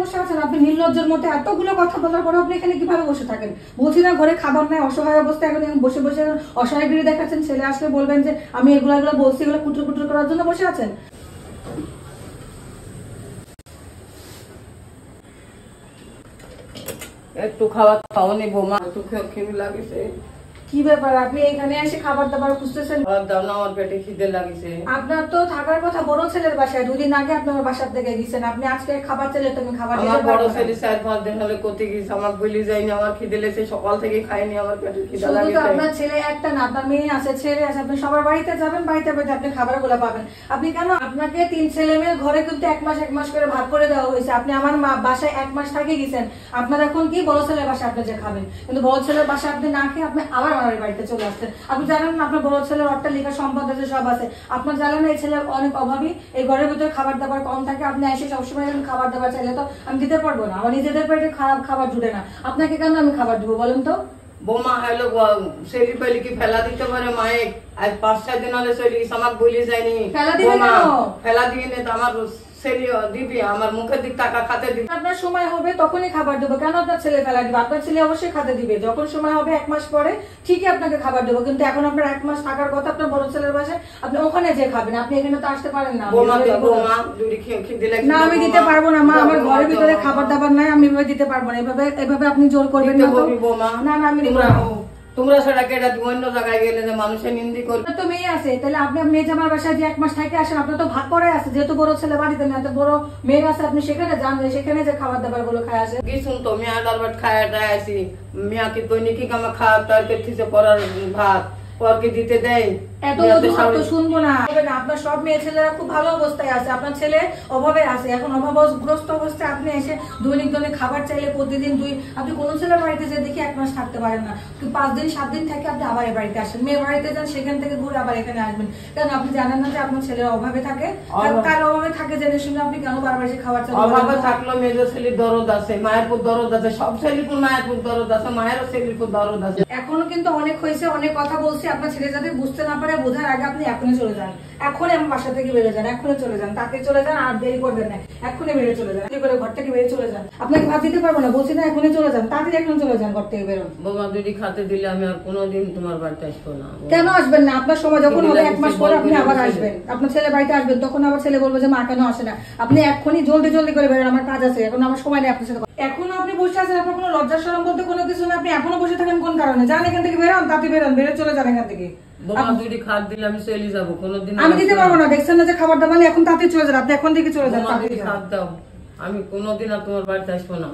বসে আছেন? আপনি নির্লজ্জের মতো এতগুলো কথা বলার পরে আপনি এখানে কিভাবে বসে থাকেন? বলছি না ঘরে খাবার নাই, অসহায় অবস্থা, এখন বসে বসে অসহায়গিরি দেখাচ্ছেন। ছেলে আসলে বলবেন যে আমি এগুলো বলছি, এগুলো কুটুর কুটুর করার জন্য বসে আছেন। একটু খাবার খাওয়ানি বৌমা, একটু খিদে লাগিছে। কি ব্যাপার, আপনি এখানে এসে খাবার দাবার খুঁজতেছেন? খাবার দাও না, আমার পেটে খিদে লাগিছে। আপনার তো থাকার কথা বড় ছেলের বাসায়, 2 দিন আগে আপনার বাসার থেকে গেছেন। আপনি আজকে খাবার চাইলে তুমি খাবার দিতে আমার বড় পারবেন না। ছেলে 4-5 দিন হলে কোথায় গেছে, আমার ভুলি যায়নি। আমার খিদে লেগেছে, সকাল থেকে খাইনি, আমার পেটে খিদে শুধু তো লাগিছে। আপনার ছেলে একটা না, আপনার মেয়ে আছে, ছেলে আছে, আপনি সবার বাড়িতে যাবেন, বাড়িতে বাড়িতে আপনি খাবারগুলো পাবেন। আপনি কেন, আপনাকে 3 ছেলে মেয়ে ঘরে কিন্তু 1 মাস করে ভাগ করে দেওয়া হয়েছে। আপনি আমার বাসায় 1 মাস থেকে গেছেন। আপনার এখন কি বড় ছেলের বাসায় আপনি যে খাবেন, কিন্তু বড় ছেলের বাসায় আপনি না খেয়ে আপনি আবার আমার বাড়িতে চলে আসছেন। আপনি জানেন না আপনার বড় ছেলের অট্টালিকা সম্পদ আছে, সব আছে। আপনার জানেন না এই ছেলে অনেক অভাবী, এই ঘরের ভিতরে খাবার দাবার কম থাকে। আপনি এসে সবসময় খাবার দাবার চাইলে তো আমি দিতে পারবো না, আমার নিজেদের পেটে খারাপ খাবার জুড়ে না। আপনাকে কেন আমি খাবার দিব বলেন তো? বৌমা হলো ছেলে পেলে কি ফেলা দিতে পারে মায়ে? আজ 5-6 দিন হলে চলে গেছে, আমার ভুলি যায়নি। ফেলা দিবে কেন? ফেলা দিয়ে নে তো আমার ছেলে দিবি, আমার মুখের দিক টাকা খাতে দিবি। আপনার সময় হবে তখনই খাবার দেবো, কেন আপনার ছেলে ফেলা দিবে? আপনার ছেলে অবশ্যই খাতে দিবে, যখন সময় হবে 1 মাস পরে ঠিকই আপনাকে খাবার দেবো। কিন্তু এখন আপনার 1 মাস থাকার কথা আপনার বড় ছেলের বাসায়, আপনি ওখানে যে খাবেন, আপনি এখানে তো আসতে পারেন না। না আমি দিতে পারবো না মা, আমার ঘরের ভিতরে খাবার দাবার নাই, আমি এভাবে দিতে পারবো না। এভাবে আপনি জোর করবেন না তো। না না আমি দিব না। তোমরা সেটা কেটে অন্য জায়গায় গেলে যে মানুষের নিন্দি করবে। তো মেয়ে আছে, তাহলে আপনি মেয়ে জামার বাসায় যে 1 মাস থেকে আসেন, আপনার তো ভাগ করে আছে। যেহেতু বড় ছেলে বাড়িতে না, তো বড় মেয়ে আছে, আপনি সেখানে যান, সেখানে যে খাবার দাবার গুলো খায় আসে। কি শুনতো মিয়া দারবাট খায় আসি, মিয়া কি দৈনিক আমার খাওয়া তার পেথিতে পড়ার ভাত পরকে দিতে দেয়। এত তো শুনবো না। আপনার সব মেয়ে ছেলেরা খুব ভালো অবস্থায় আছে, আপনার ছেলে অভাবে আছে। এখন অভাবগ্রস্ত অবস্থায় আপনি এসে দৈনিক খাবার চাইলে প্রতিদিন আপনি কোন ছেলের বাড়িতে যে দেখি 1 মাস থাকতে পারেন না, 5 দিন 7 দিন থেকে আপনি আবার এই বাড়িতে আসেন। মেয়ে বাড়িতে যান, সেখান থেকে ঘুরে আবার এখানে আসবেন। কারণ আপনি জানেন না যে আপনার ছেলের অভাবে থাকে? কার অভাবে থাকে জেনে শুনে আপনি কেন বারবার এসে খাবার চাইলেন? অভাবে থাকলো মেজো ছেলের দরদ আছে, মায়ের পুর দরদ আছে, সব ছেলের পুর মায়ের পুর দরদ আছে, মায়েরও ছেলের পুর দরদ আছে। এখনো কিন্তু অনেক হয়েছে, অনেক কথা বলছি। আপনার ছেলে যাতে বুঝতে না পারে, বোঝার আগে আপনি এখনই চলে যান। এখনই আমার বাসা থেকে বেরিয়ে যান, এখনই চলে যান, তাকে চলে যান, আর দেরি করবেন না। এখনই বেরিয়ে চলে যান, করে ঘর থেকে বেরিয়ে চলে যান। আপনাকে ভাত দিতে পারবো না, বলছি না, এখনই চলে যান, তাড়াতাড়ি এখন চলে যান, ঘর থেকে বেরোন। বোমা দুটি খাতে দিলে আমি আর কোনোদিন তোমার বাড়িতে আসবো না। কেন আসবেন না? আপনার সময় যখন হবে 1 মাস পরে আপনি আবার আসবেন, আপনার ছেলে বাড়িতে আসবেন, তখন আবার ছেলে বলবো যে মা কেন আসে না। আপনি এখনই জলদি জলদি করে বেরোন, আমার কাজ আছে, এখন আমার সময় নেই আপনার সাথে। এখনো আপনি বসে আছেন, আপনার কোনো লজ্জা শরম বলতে কোনো কিছু না। আপনি এখনো বসে থাকেন কোন কারণে? যান এখান থেকে, বেরোন, তাড়াতাড়ি বেরোন, বেরো চলে যান এখান থেকে। বোমা দুটি খাত দিলে আমি চলে যাবো, কোনোদিন আমি দিতে পারবো না। দেখছেন না যে খাবার দাবার, এখন তাড়াতাড়ি চলে যান, আপনি এখন থেকে চলে যান। খাত দাও, আমি কোনোদিন আর তোমার বাড়িতে আসবো না।